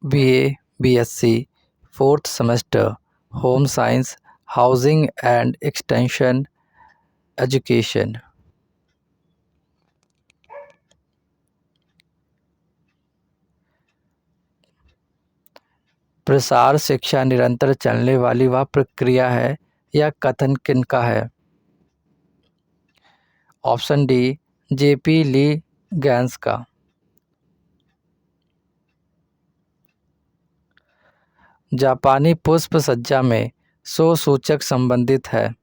BA, BSc, fourth semester, Home Science, Housing and Extension Education. प्रसार शिक्षा निरंतर चलने वाली वह प्रक्रिया है या कथन किनका है? ऑप्शन डी, जेपी ली गैंस का। जापानी पुष्प सज्जा में सो सूचक संबंधित है?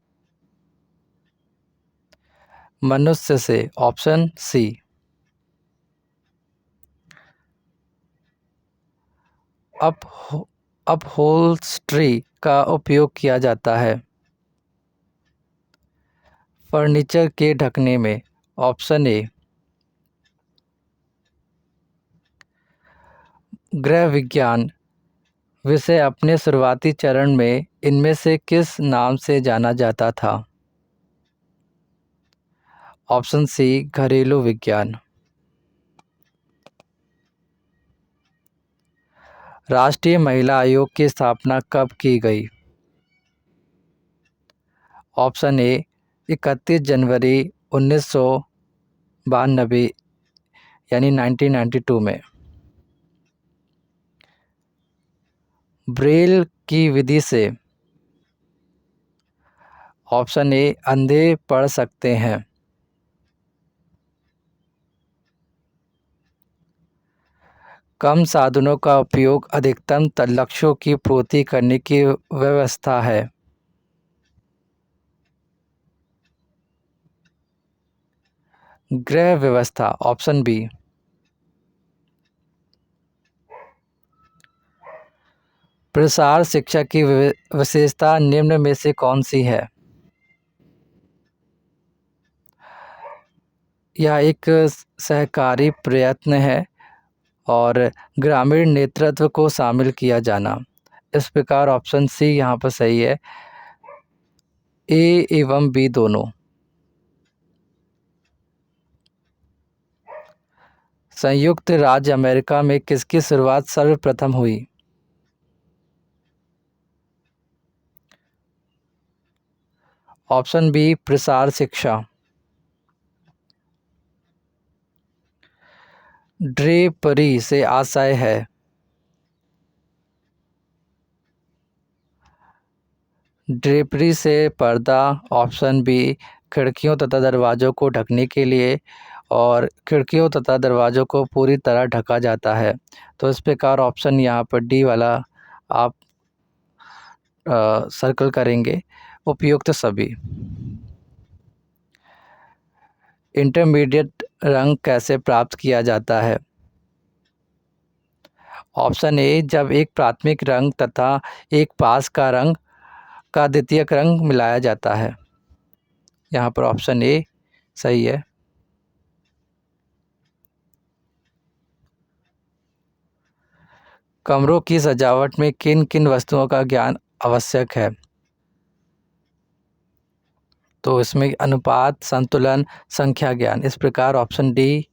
मनुष्य से। Option C. अपहोल्स्ट्री का उपयोग किया जाता है फर्नीचर के ढकने में? Option A. गृह विज्ञान विषय अपने शुरुआती चरण में इनमें से किस नाम से जाना जाता था? ऑप्शन सी, घरेलू विज्ञान। राष्ट्रीय महिला आयोग की स्थापना कब की गई? ऑप्शन ए, 31 जनवरी 1992 यानी 1992 में। ब्रेल की विधि से? ऑप्शन ए, अंधे पढ़ सकते हैं। कम साधनों का उपयोग अधिकतम लक्ष्यों की पूर्ति करने की व्यवस्था है? गृह व्यवस्था। Option B. प्रसार शिक्षा की विशेषता निम्न में से कौन सी है? यह एक सहकारी प्रयत्न है और ग्रामीण नेतृत्व को शामिल किया जाना। इस प्रकार ऑप्शन सी यहाँ पर सही है, ए एवं बी दोनों। संयुक्त राज्य अमेरिका में किसकी शुरुआत सर्वप्रथम हुई? ऑप्शन बी, प्रसार शिक्षा। ड्रेपरी से आशय है? ड्रेपरी से पर्दा। ऑप्शन बी, खिड़कियों तथा दरवाज़ों को ढकने के लिए, और खिड़कियों तथा दरवाज़ों को पूरी तरह ढका जाता है। तो इस प्रकार ऑप्शन यहाँ पर डी वाला आप सर्कल करेंगे, उपयुक्त सभी। इंटरमीडिएट रंग कैसे प्राप्त किया जाता है? ऑप्शन ए, जब एक प्राथमिक रंग तथा एक पास का रंग का द्वितीयक रंग मिलाया जाता है। यहाँ पर ऑप्शन ए सही है। कमरों की सजावट में किन किन वस्तुओं का ज्ञान आवश्यक है? तो इसमें अनुपात, संतुलन, संख्या ज्ञान। इस प्रकार option D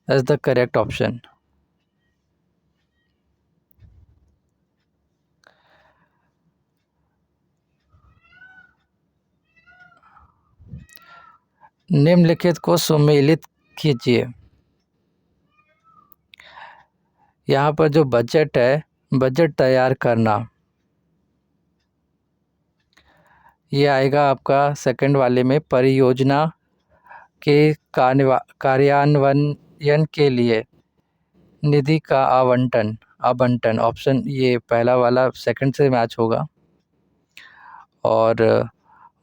is the correct option. निम्नलिखित को सुमेलित कीजिए। यहाँ पर जो बजट है, बजट तैयार करना, ये आएगा आपका सेकंड वाले में। परियोजना के कार्यान्वयन के लिए निधि का आवंटन। ऑप्शन ये पहला वाला सेकंड से मैच होगा। और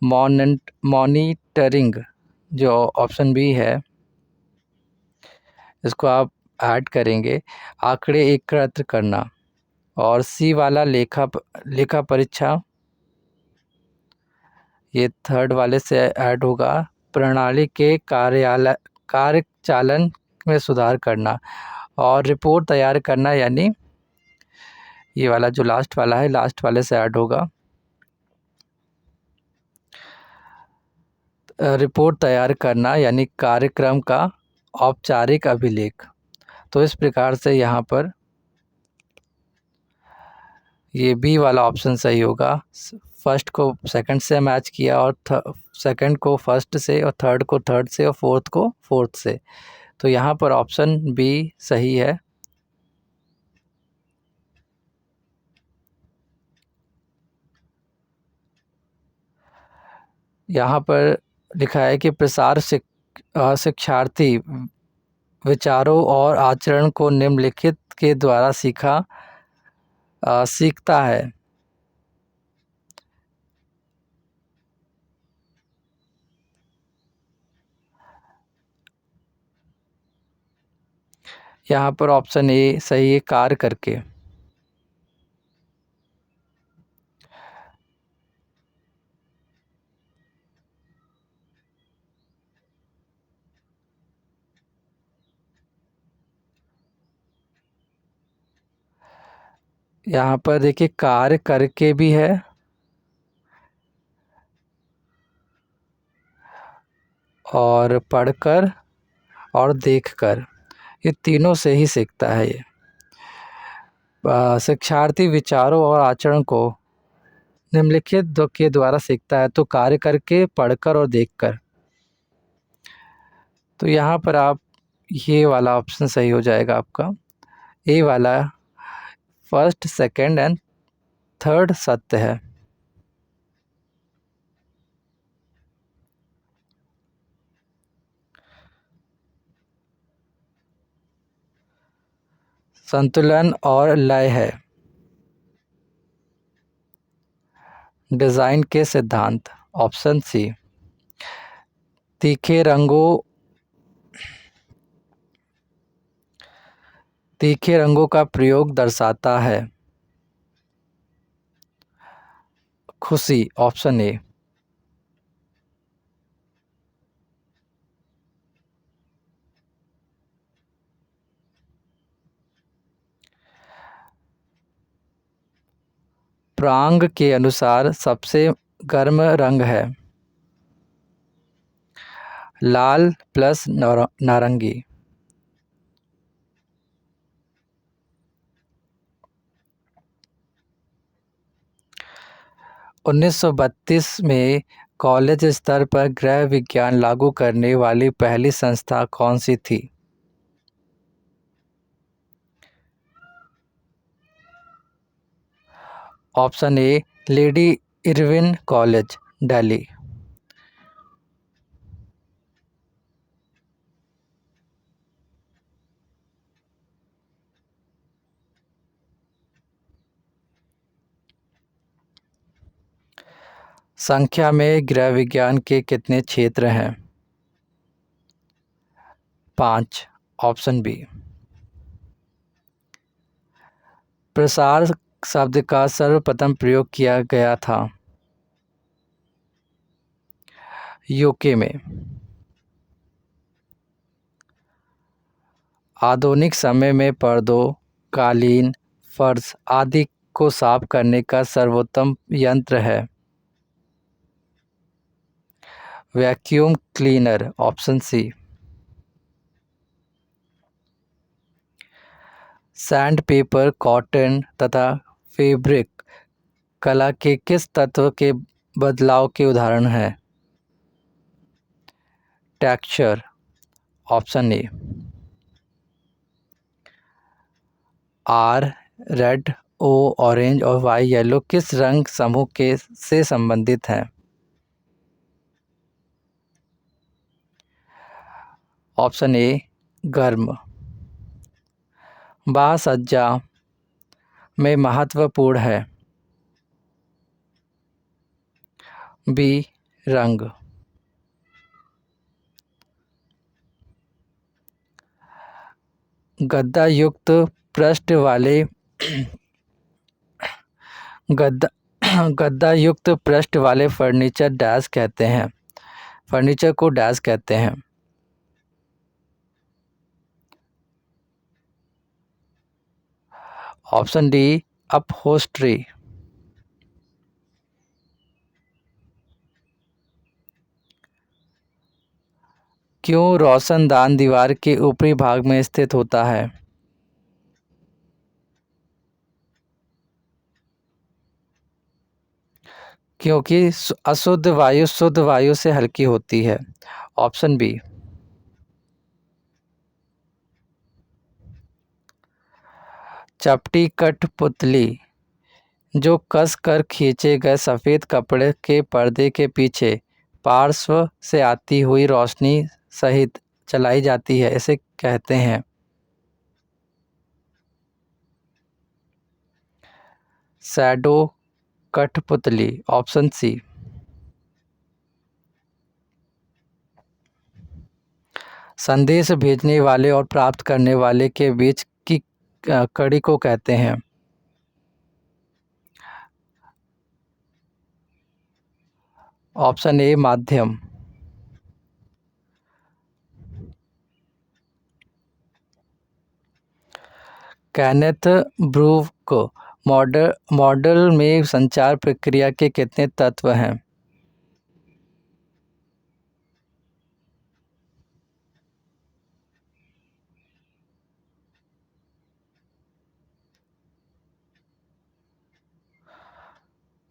मॉनिटरिंग जो ऑप्शन बी है, इसको आप ऐड करेंगे, आंकड़े एकत्र करना। और सी वाला लेखा परीक्षा, ये थर्ड वाले से ऐड होगा। प्रणाली के कार्यचालन में सुधार करना और रिपोर्ट तैयार करना, यानी ये वाला जो लास्ट वाला है, लास्ट वाले से ऐड होगा। रिपोर्ट तैयार करना यानी कार्यक्रम का औपचारिक अभिलेख। तो इस प्रकार से यहाँ पर ये बी वाला ऑप्शन सही होगा। फर्स्ट को सेकंड से मैच किया और सेकंड को फर्स्ट से और थर्ड को थर्ड से और फोर्थ को फोर्थ से। तो यहाँ पर ऑप्शन बी सही है। यहाँ पर लिखा है कि प्रसार शिक्षार्थी विचारों और आचरण को निम्नलिखित के द्वारा सीखता है। यहाँ पर ऑप्शन ए सही है, कार्य करके। यहाँ पर देखिए कार्य करके भी है और पढ़कर और देखकर, ये तीनों से ही सीखता है। ये शिक्षार्थी विचारों और आचरण को निम्नलिखित के द्वारा सीखता है, तो कार्य करके, पढ़कर और देखकर। तो यहाँ पर आप ये वाला ऑप्शन सही हो जाएगा आपका, ए वाला फर्स्ट सेकंड एंड थर्ड सत्य है। संतुलन और लय है डिजाइन के सिद्धांत। Option C. तीखे रंगों का प्रयोग दर्शाता है खुशी। Option A. प्रांग के अनुसार सबसे गर्म रंग है लाल प्लस नारंगी। 1932 में कॉलेज स्तर पर गृह विज्ञान लागू करने वाली पहली संस्था कौन सी थी? Option A Lady Irwin College, Delhi. संख्या में गृह विज्ञान के कितने क्षेत्र हैं? 5। Option B. प्रसार शब्द का सर्वप्रथम प्रयोग किया गया था यूके में। आधुनिक समय में पर्दों, कालीन, फर्श आदि को साफ करने का सर्वोत्तम यंत्र है vacuum cleaner. Option C. Sandpaper, cotton तथा फैब्रिक कला के किस तत्व के बदलाव के उदाहरण हैं? Texture. Option A. R red, O orange और वाई येलो किस रंग समूह के से संबंधित हैं? ऑप्शन ए गर्म। बाह सज्जा में महत्वपूर्ण है बी रंग। गद्दा युक्त पृष्ठ वाले गद्दा युक्त पृष्ठ वाले फर्नीचर डैश कहते हैं, फर्नीचर को डैश कहते हैं? Option D upholstery. क्यों रोशनदान दीवार के ऊपरी भाग में स्थित होता है? क्योंकि अशुद्ध वायु शुद्ध वायु से हल्की होती है। Option B. चपटी कठपुतली, जो कस कर खींचे गए सफ़ेद कपड़े के पर्दे के पीछे पार्श्व से आती हुई रोशनी सहित चलाई जाती है, इसे कहते हैं। शैडो कठपुतली। Option C. संदेश भेजने वाले और प्राप्त करने वाले के बीच की कड़ी को कहते हैं। ऑप्शन ए माध्यम। केनेथ ब्रूक मॉडल में संचार प्रक्रिया के कितने तत्व हैं?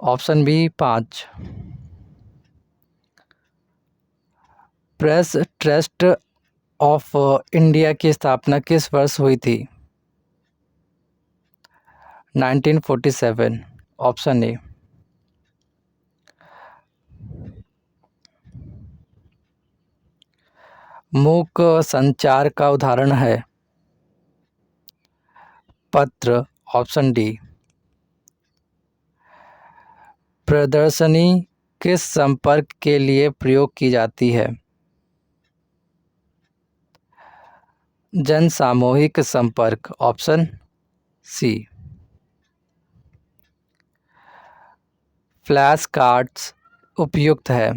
Option B 5। Press trust of India की स्थापना किस वर्ष हुई थी? 1947। Option A. मूक संचार का उदाहरण है? पत्र। Option D. प्रदर्शनी किस संपर्क के लिए प्रयोग की जाती है? जन सामूहिक संपर्क। Option C. फ्लैश कार्ड्स उपयुक्त है?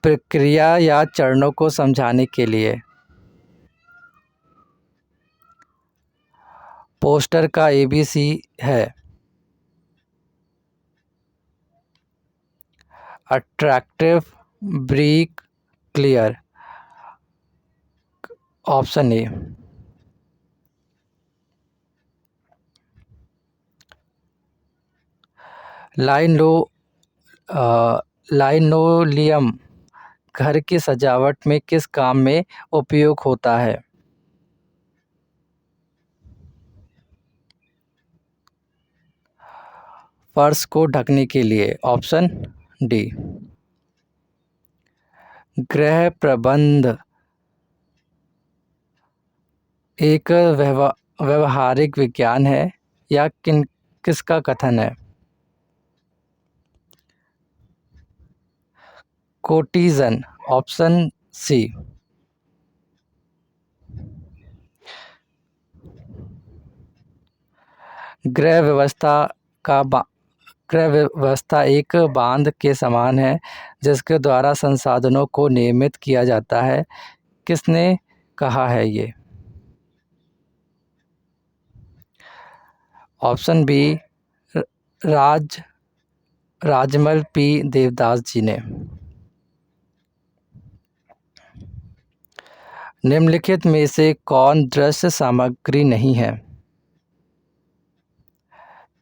प्रक्रिया या चरणों को समझाने के लिए? पोस्टर का एबीसी है? Attractive, break, clear. Option A. लाइनो लाइनोलियम घर की सजावट में किस काम में उपयोग होता है? फर्श को ढकने के लिए। Option D. गृह प्रबंध एक व्यवहारिक विज्ञान है या किसका कथन है? कोटिज़न। Option C. गृह व्यवस्था का गृह व्यवस्था एक बांध के समान है जिसके द्वारा संसाधनों को नियमित किया जाता है। किसने कहा है ये? Option B. Rajmal P Devdas ji ने। निम्नलिखित में से कौन दृश्य सामग्री नहीं है?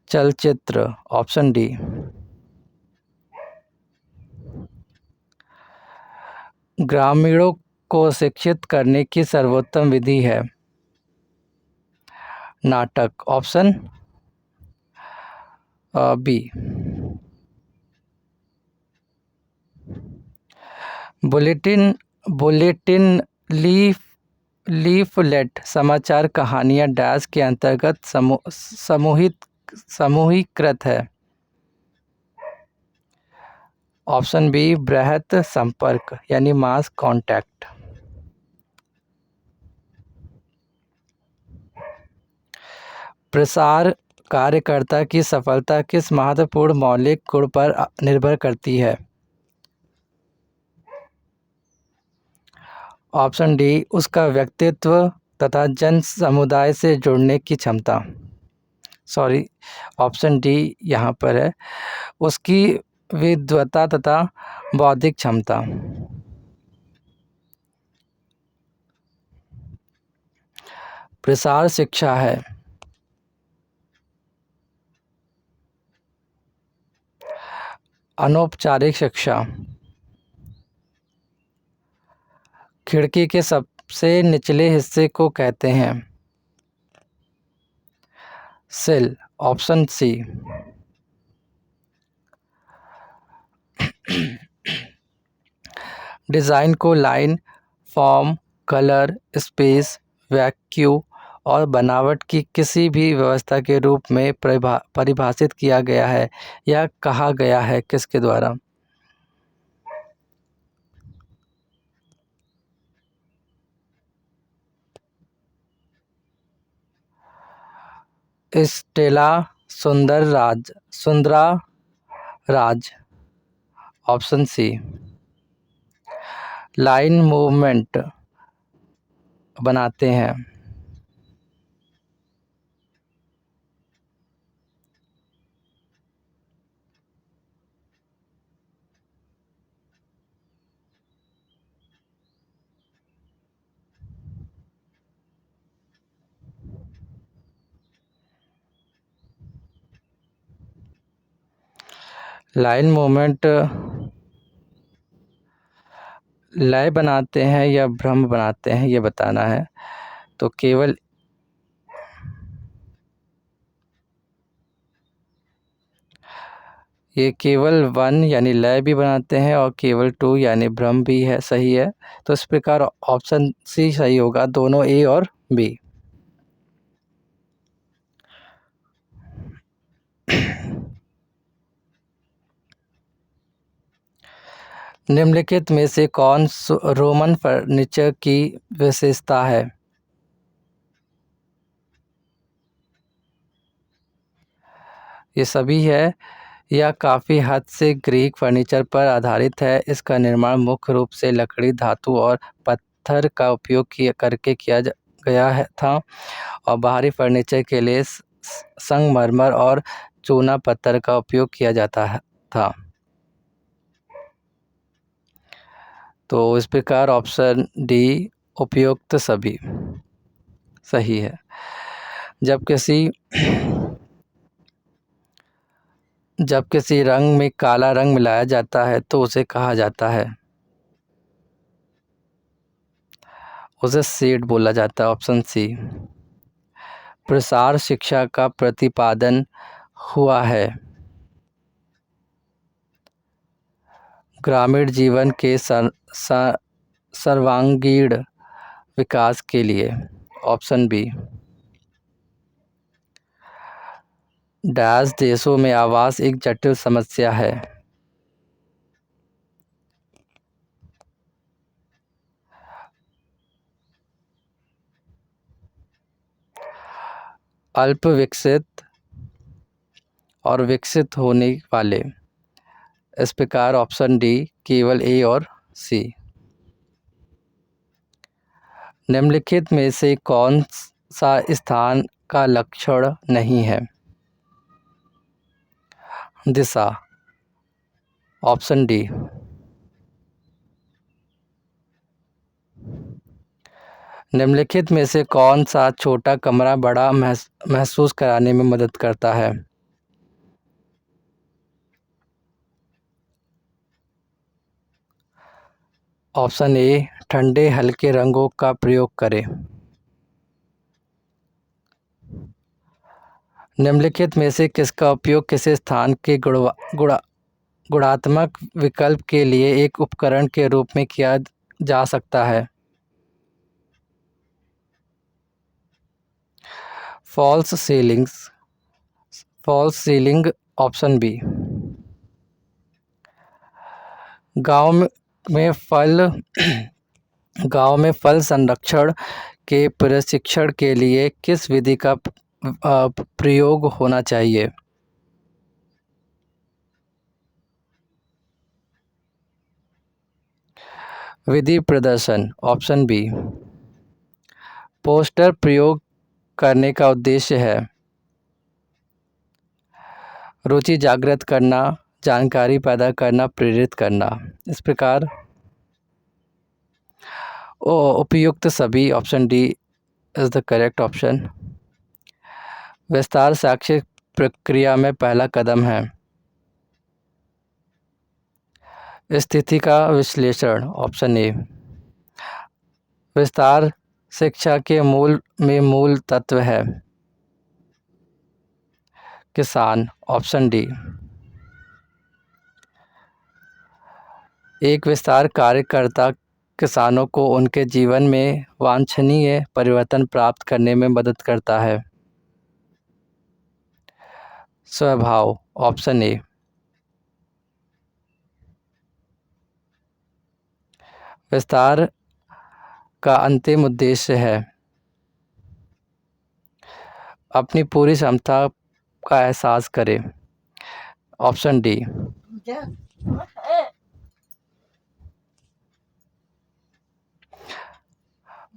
चलचित्र। Option D. ग्रामीणों को शिक्षित करने की सर्वोत्तम विधि है? नाटक। Option B. Bulletin bulletin leaflet समाचार कहानियां डैश के अंतर्गत समूहीकृत है? ऑप्शन बी बृहत संपर्क यानी मास कांटेक्ट। प्रसार कार्यकर्ता की सफलता किस महत्वपूर्ण मौलिक गुण पर निर्भर करती है? ऑप्शन डी उसका व्यक्तित्व तथा जन समुदाय से जुड़ने की क्षमता। सॉरी, ऑप्शन डी यहाँ पर है उसकी विद्वता तथा बौद्धिक क्षमता। प्रसार शिक्षा है? अनौपचारिक शिक्षा। खिड़की के सबसे निचले हिस्से को कहते हैं। सिल, ऑप्शन सी। डिज़ाइन को लाइन, फॉर्म, कलर, स्पेस, वैक्यू और बनावट की किसी भी व्यवस्था के रूप में परिभाषित किया गया है या कहा गया है किसके द्वारा? स्टेला सुंदरा राज, ऑप्शन सी। लाइन मूवमेंट बनाते हैं। लाइन मूवमेंट लय बनाते हैं या भ्रम बनाते हैं ये बताना है। तो ये केवल वन यानी लय भी बनाते हैं और केवल टू यानी भ्रम भी है, सही है। तो इस प्रकार ऑप्शन सी सही होगा, दोनों ए और बी। निम्नलिखित में से कौन रोमन फर्नीचर की विशेषता है? ये सभी है। यह काफ़ी हद से ग्रीक फर्नीचर पर आधारित है। इसका निर्माण मुख्य रूप से लकड़ी, धातु और पत्थर का उपयोग करके किया गया था और बाहरी फर्नीचर के लिए संगमरमर और चूना पत्थर का उपयोग किया जाता था। तो इस प्रकार ऑप्शन डी उपयुक्त सभी सही है। जब किसी रंग में काला रंग मिलाया जाता है तो उसे कहा जाता है? उसे शेड बोला जाता है, ऑप्शन सी। प्रसार शिक्षा का प्रतिपादन हुआ है ग्रामीण जीवन के सर्वांगीण विकास के लिए, ऑप्शन बी। डैश देशों में आवास एक जटिल समस्या है। अल्प विकसित और विकसित होने वाले। इस प्रकार ऑप्शन डी केवल ए और सी। निम्नलिखित में से कौन सा स्थान का लक्षण नहीं है? दिशा, ऑप्शन डी। निम्नलिखित में से कौन सा छोटा कमरा बड़ा महसूस कराने में मदद करता है? ऑप्शन ए ठंडे हल्के रंगों का प्रयोग करें। निम्नलिखित में से किसका उपयोग किसी स्थान के गुणात्मक विकल्प के लिए एक उपकरण के रूप में किया जा सकता है? False ceiling, option B. गांव में फल संरक्षण के प्रशिक्षण के लिए किस विधि का प्रयोग होना चाहिए? विधि प्रदर्शन, ऑप्शन बी। पोस्टर प्रयोग करने का उद्देश्य है रुचि जागृत करना, जानकारी पैदा करना, प्रेरित करना। इस प्रकार उपयुक्त सभी, option D is the correct option. विस्तार शैक्षिक प्रक्रिया में पहला कदम है। स्थिति का विश्लेषण ऑप्शन ए। विस्तार शिक्षा के मूल तत्व है। किसान ऑप्शन डी। एक विस्तार कार्यकर्ता किसानों को उनके जीवन में वांछनीय परिवर्तन प्राप्त करने में मदद करता है। स्वभाव ऑप्शन ए। विस्तार का अंतिम उद्देश्य है अपनी पूरी क्षमता का एहसास करें। Option D.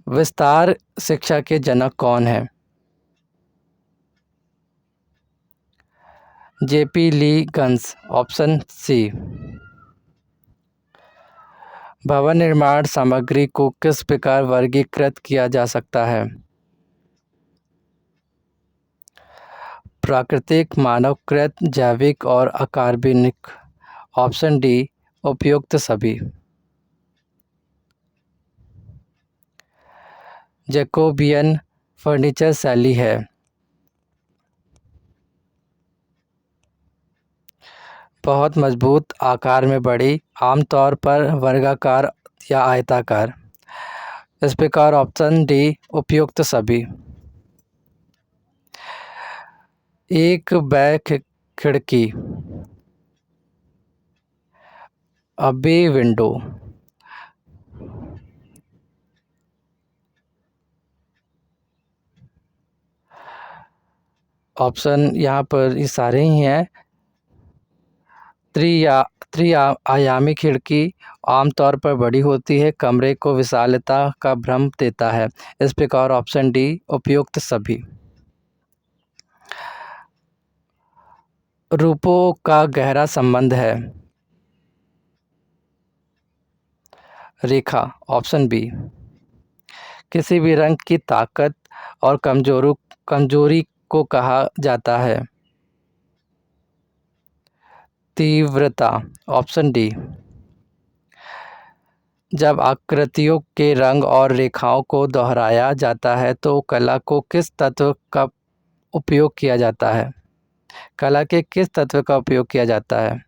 विस्तार शिक्षा के जनक कौन है? जेपी ली गन्स ऑप्शन सी। भवन निर्माण सामग्री को किस प्रकार वर्गीकृत किया जा सकता है? प्राकृतिक, मानवकृत, जैविक और अकार्बनिक। ऑप्शन डी उपयुक्त सभी। जैकोबियन फर्नीचर शैली है। बहुत मजबूत, आकार में बड़ी, आमतौर पर वर्गाकार या आयताकार। इस प्रकार ऑप्शन डी उपयुक्त सभी। एक बैक खिड़की अबे विंडो। ऑप्शन यहाँ पर ये सारे ही हैं। त्रिआयामी खिड़की आमतौर पर बड़ी होती है, कमरे को विशालता का भ्रम देता है। इस प्रकार ऑप्शन डी उपयुक्त सभी। रूपों का गहरा संबंध है। रेखा ऑप्शन बी। किसी भी रंग की ताकत और कमजोरी को कहा जाता है। तीव्रता ऑप्शन डी। जब आकृतियों के रंग और रेखाओं को दोहराया जाता है तो कला को किस तत्व का उपयोग किया जाता है? कला के किस तत्व का उपयोग किया जाता है?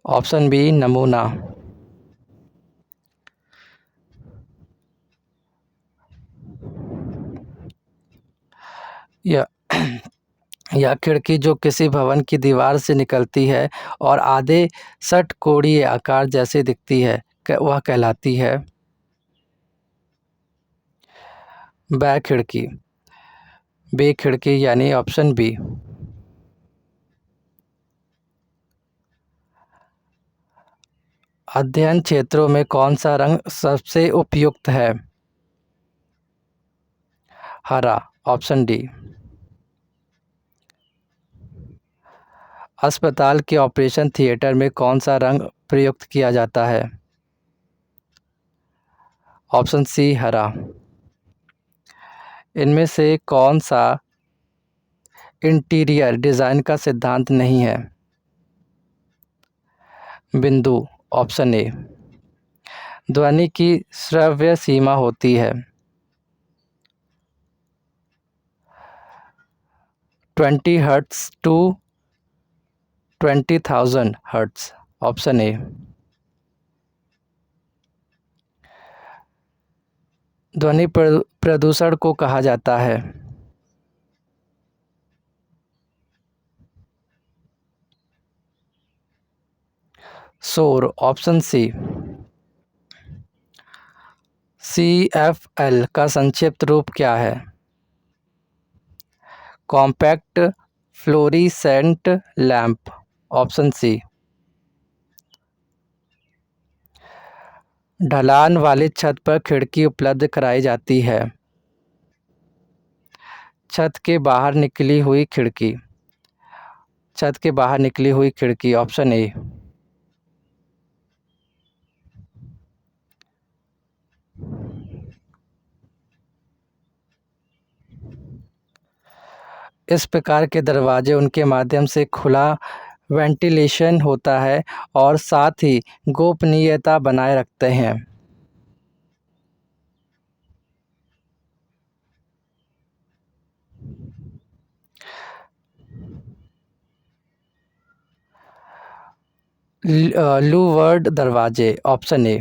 ऑप्शन बी नमूना। यह खिड़की जो किसी भवन की दीवार से निकलती है और आधे षटकोणीय आकार जैसे दिखती है वह कहलाती है बैक खिड़की। बे खिड़की यानी ऑप्शन बी। अध्ययन क्षेत्रों में कौन सा रंग सबसे उपयुक्त है? हरा ऑप्शन डी। अस्पताल के ऑपरेशन थिएटर में कौन सा रंग प्रयुक्त किया जाता है? ऑप्शन सी हरा। इनमें से कौन सा इंटीरियर डिज़ाइन का सिद्धांत नहीं है? बिंदु ऑप्शन ए। ध्वनि की श्रव्य सीमा होती है 20 hertz to 20,000 hertz. Option A. ध्वनि प्रदूषण को कहा जाता है शोर। Option C. CFL का संक्षिप्त रूप क्या है? Compact fluorescent lamp. Option C. ढलान वाली छत पर खिड़की उपलब्ध कराई जाती है। छत के बाहर निकली हुई खिड़की। छत के बाहर निकली हुई खिड़की। Option A. इस प्रकार के दरवाजे उनके माध्यम से खुला वेंटिलेशन होता है और साथ ही गोपनीयता बनाए रखते हैं। लूवर्ड दरवाजे, ऑप्शन ए।